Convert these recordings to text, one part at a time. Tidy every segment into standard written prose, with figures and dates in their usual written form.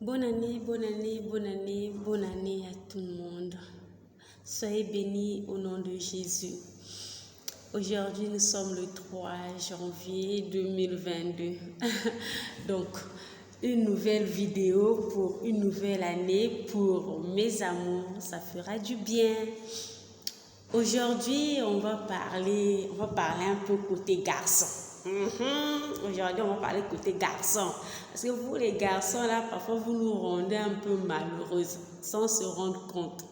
Bonne année, bonne année, bonne année, bonne année à tout le monde. Soyez bénis au nom de Jésus. Aujourd'hui, nous sommes le 3 janvier 2022. Donc, une nouvelle vidéo pour une nouvelle année pour mes amours. Ça fera du bien. Aujourd'hui, on va parler un peu côté garçon. Aujourd'hui, on va parler côté garçon. Parce que vous, les garçons, là, parfois, vous nous rendez un peu malheureuses sans se rendre compte.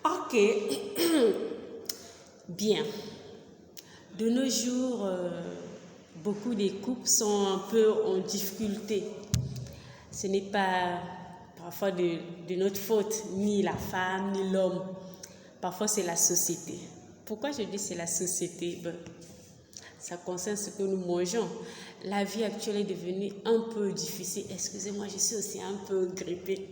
Ok. Bien. De nos jours, beaucoup des couples sont un peu en difficulté. Ce n'est pas parfois de notre faute, ni la femme, ni l'homme. Parfois, c'est la société. Pourquoi je dis c'est la société? Ça concerne ce que nous mangeons. La vie actuelle est devenue un peu difficile. Excusez-moi, je suis aussi un peu grippée.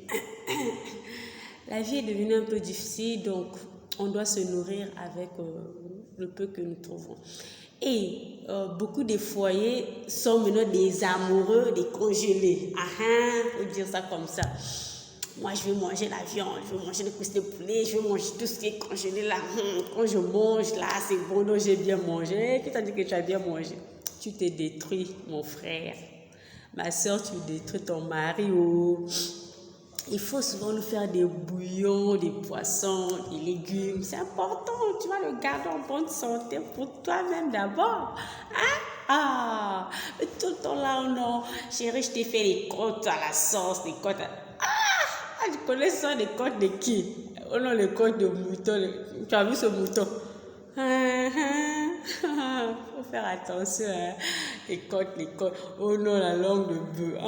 La vie est devenue un peu difficile, donc on doit se nourrir avec le peu que nous trouvons. Et beaucoup de foyers sont maintenant des amoureux des congelés. Faut dire ça comme ça. Moi, je veux manger la viande, je veux manger les cuisses de poulet, je veux manger tout ce qui est congelé là. Quand je mange là, c'est bon, donc j'ai bien mangé. Qui t'a dit que tu as bien mangé? Tu t'es détruit, mon frère. Ma soeur, tu détruis ton mari. Il faut souvent nous faire des bouillons, des poissons, des légumes. C'est important, tu vas le garder en bonne santé pour toi-même d'abord. Mais tout le temps là, non. Chérie, je t'ai fait des côtes à la sauce, des côtes je connais ça, des côtes de qui? Oh non, les côtes de mouton. Tu as vu ce mouton? Faut faire attention, hein. Les côtes. Oh non, la langue de bœuf.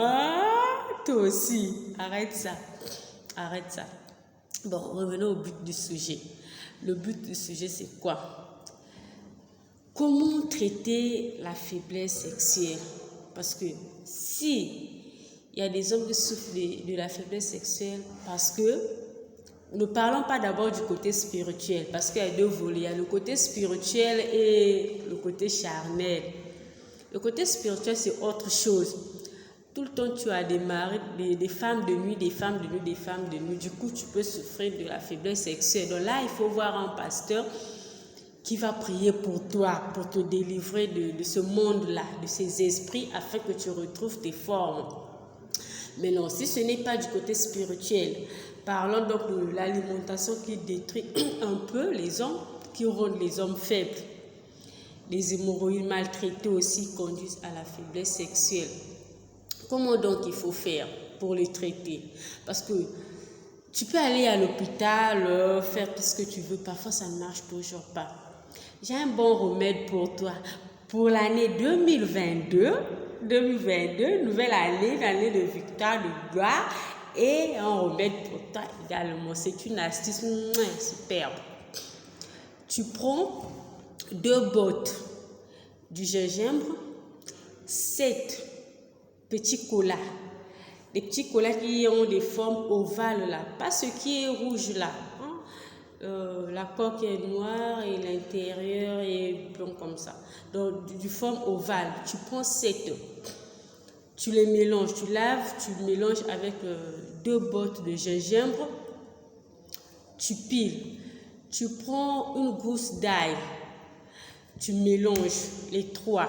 Toi aussi. Arrête ça. Bon, revenons au but du sujet. Le but du sujet, c'est quoi? Comment traiter la faiblesse sexuelle? Parce que si il y a des hommes qui souffrent de la faiblesse sexuelle, parce que ne parlons pas d'abord du côté spirituel, parce qu'il y a deux volets. Il y a le côté spirituel et le côté charnel. Le côté spirituel, c'est autre chose. Tout le temps, tu as des maris, des femmes de nuit, des femmes de nuit. Du coup, tu peux souffrir de la faiblesse sexuelle. Donc là, il faut voir un pasteur qui va prier pour toi, pour te délivrer de ce monde-là, de ces esprits, afin que tu retrouves tes formes. Mais non, si ce n'est pas du côté spirituel, parlons donc de l'alimentation qui détruit un peu les hommes, qui rendent les hommes faibles. Les hémorroïdes maltraitées aussi conduisent à la faiblesse sexuelle. Comment donc il faut faire pour les traiter? Parce que tu peux aller à l'hôpital, faire tout ce que tu veux, parfois ça ne marche toujours pas. J'ai un bon remède pour toi. Pour l'année 2022, nouvelle année, l'année de victoire, de gloire, et un remède pour toi également. C'est une astuce superbe. Tu prends 2 bottes du gingembre, 7 petits colas. Des petits colas qui ont des formes ovales là, pas ce qui est rouge là. La coque est noire et l'intérieur est blanc comme ça. Donc, du forme ovale. Tu prends 7, tu les mélanges, tu laves, tu mélanges avec 2 bottes de gingembre. Tu piles. Tu prends une gousse d'ail. Tu mélanges les 3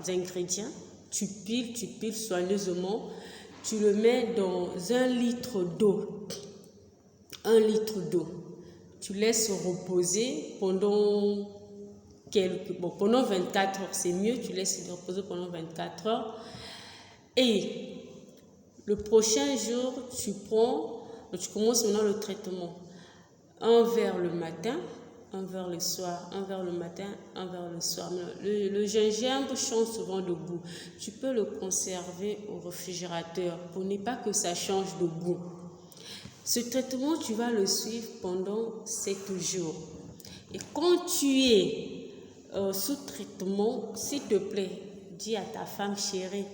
ingrédients. Tu piles soigneusement. Tu le mets dans 1 litre d'eau. 1 litre d'eau. Tu laisses reposer pendant pendant 24 heures, c'est mieux, tu laisses reposer pendant 24 heures. Et le prochain jour, tu commences maintenant le traitement. 1 verre le matin, 1 verre le soir, 1 verre le matin, 1 verre le soir. Le gingembre change souvent de goût. Tu peux le conserver au réfrigérateur pour ne pas que ça change de goût. Ce traitement, tu vas le suivre pendant 7 jours. Et quand tu es sous traitement, s'il te plaît, dis à ta femme chérie,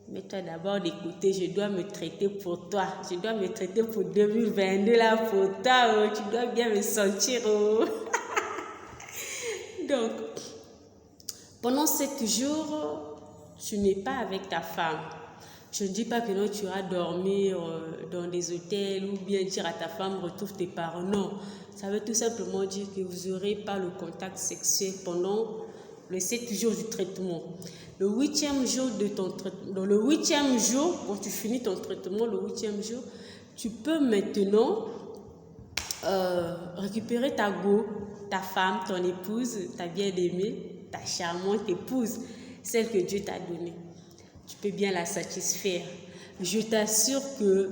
mets-toi d'abord de côté, je dois me traiter pour toi. Je dois me traiter pour 2022 là pour toi. Tu dois bien me sentir. Donc, Pendant 7 jours, tu n'es pas avec ta femme. Je ne dis pas que non, tu vas dormir dans des hôtels ou bien dire à ta femme, retrouve tes parents. Non, ça veut tout simplement dire que vous n'aurez pas le contact sexuel pendant les 7 jours du traitement. Le 8e jour de ton traitement, dans le 8e jour, quand tu finis ton traitement, le 8e jour, tu peux maintenant récupérer ta go, ta femme, ton épouse, ta bien-aimée, ta charmante épouse, celle que Dieu t'a donnée. Tu peux bien la satisfaire. Je t'assure que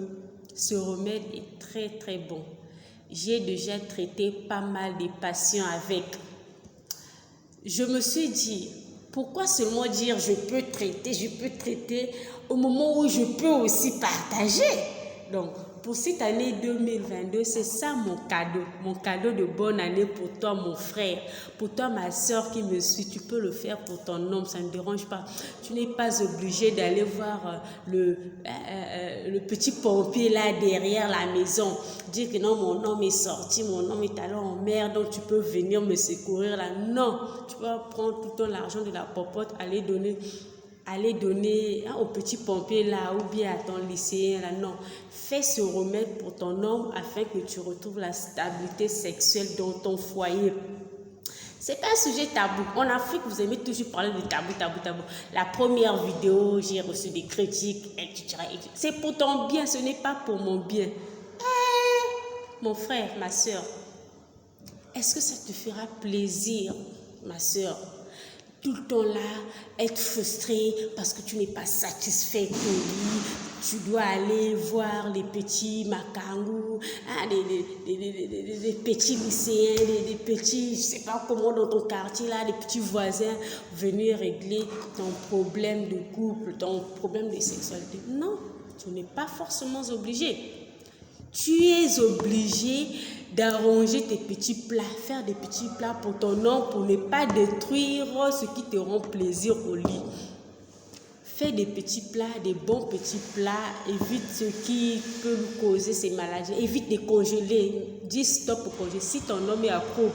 ce remède est très très bon. J'ai déjà traité pas mal de patients avec. Je me suis dit, pourquoi seulement dire je peux traiter au moment où je peux aussi partager. Donc, pour cette année 2022, c'est ça mon cadeau de bonne année pour toi, mon frère, pour toi, ma soeur qui me suit. Tu peux le faire pour ton homme, ça ne dérange pas. Tu n'es pas obligé d'aller voir le petit pompier là derrière la maison, dire que non, mon homme est sorti, mon homme est allé en mer, donc tu peux venir me secourir là. Non, tu vas prendre tout ton argent de la popote, aller donner au petit pompier là ou bien à ton lycéen là. Non, fais ce remède pour ton homme afin que tu retrouves la stabilité sexuelle dans ton foyer. C'est pas un sujet tabou. En Afrique, vous aimez toujours parler de tabou. La première vidéo, j'ai reçu des critiques, etc. C'est pour ton bien, ce n'est pas pour mon bien. Mon frère, ma soeur, est-ce que ça te fera plaisir, ma soeur, tout le temps là, être frustré parce que tu n'es pas satisfait de ton lit, tu dois aller voir les petits macangous, des petits lycéens, des petits, je ne sais pas comment dans ton quartier là, des petits voisins venir régler ton problème de couple, ton problème de sexualité. Non, tu n'es pas forcément obligé. Tu es obligé d'arranger tes petits plats, faire des petits plats pour ton homme pour ne pas détruire ce qui te rend plaisir au lit. Fais des petits plats, des bons petits plats, évite ce qui peut nous causer ces maladies, évite de congeler, dis stop au congeler. Si ton homme est accro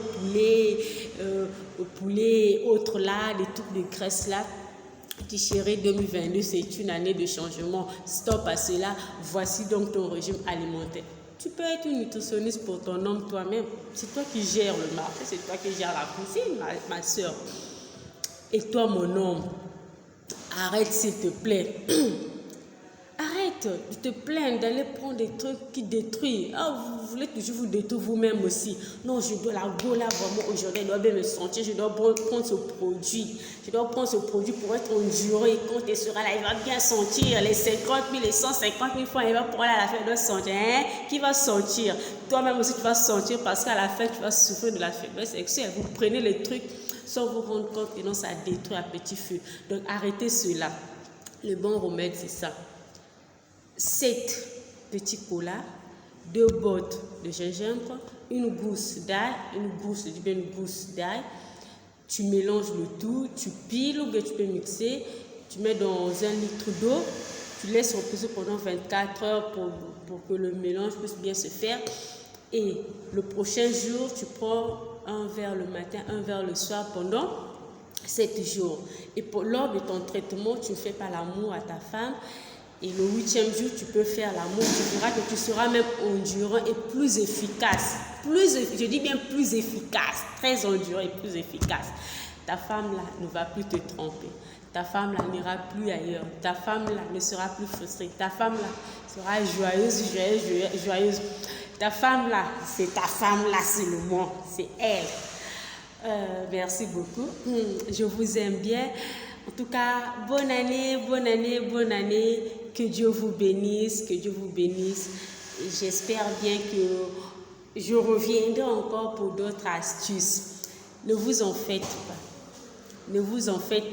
au poulet, autres là, des trucs de graisse là, dis chérie, 2022 c'est une année de changement, stop à cela, voici donc ton régime alimentaire. Tu peux être une nutritionniste pour ton homme toi-même, c'est toi qui gères le marché, c'est toi qui gères la cuisine, ma soeur. Et toi mon homme, arrête s'il te plaît. Arrête de te plaindre d'aller prendre des trucs qui détruisent. Ah, vous voulez toujours vous détruire vous-même aussi. Non, je dois la go là vraiment aujourd'hui, je dois bien me sentir, je dois prendre ce produit. Je dois prendre ce produit pour être enduré. Et quand tu seras là, il va bien sentir les 50 000, les 150 000 fois, il va pour aller à la fin, il doit sentir. Hein? Qui va sentir? Toi-même aussi, tu vas sentir parce qu'à la fin, tu vas souffrir de la faiblesse sexuelle. Vous prenez les trucs sans vous rendre compte que non, ça détruit à petit feu. Donc, arrêtez cela. Le bon remède, c'est ça. 7 petits pots là, 2 bottes de gingembre, une gousse d'ail, une gousse d'ail. Tu mélanges le tout, tu piles ou bien tu peux mixer, tu mets dans 1 litre d'eau, tu laisses reposer pendant 24 heures pour que le mélange puisse bien se faire. Et le prochain jour, tu prends un verre le matin, un verre le soir pendant 7 jours. Et lors de ton traitement, tu ne fais pas l'amour à ta femme. Et le 8e jour, tu peux faire l'amour. Tu verras que tu seras même endurant et plus efficace. Je dis bien plus efficace. Très endurant et plus efficace. Ta femme là ne va plus te tromper. Ta femme là n'ira plus ailleurs. Ta femme là ne sera plus frustrée. Ta femme là sera joyeuse. Ta femme là, c'est ta femme là, c'est le moi. C'est elle. Merci beaucoup. Je vous aime bien. En tout cas, bonne année. Que Dieu vous bénisse, J'espère bien que je reviendrai encore pour d'autres astuces. Ne vous en faites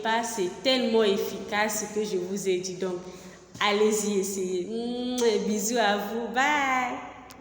pas. C'est tellement efficace ce que je vous ai dit. Donc, allez-y, essayez. Bisous à vous. Bye.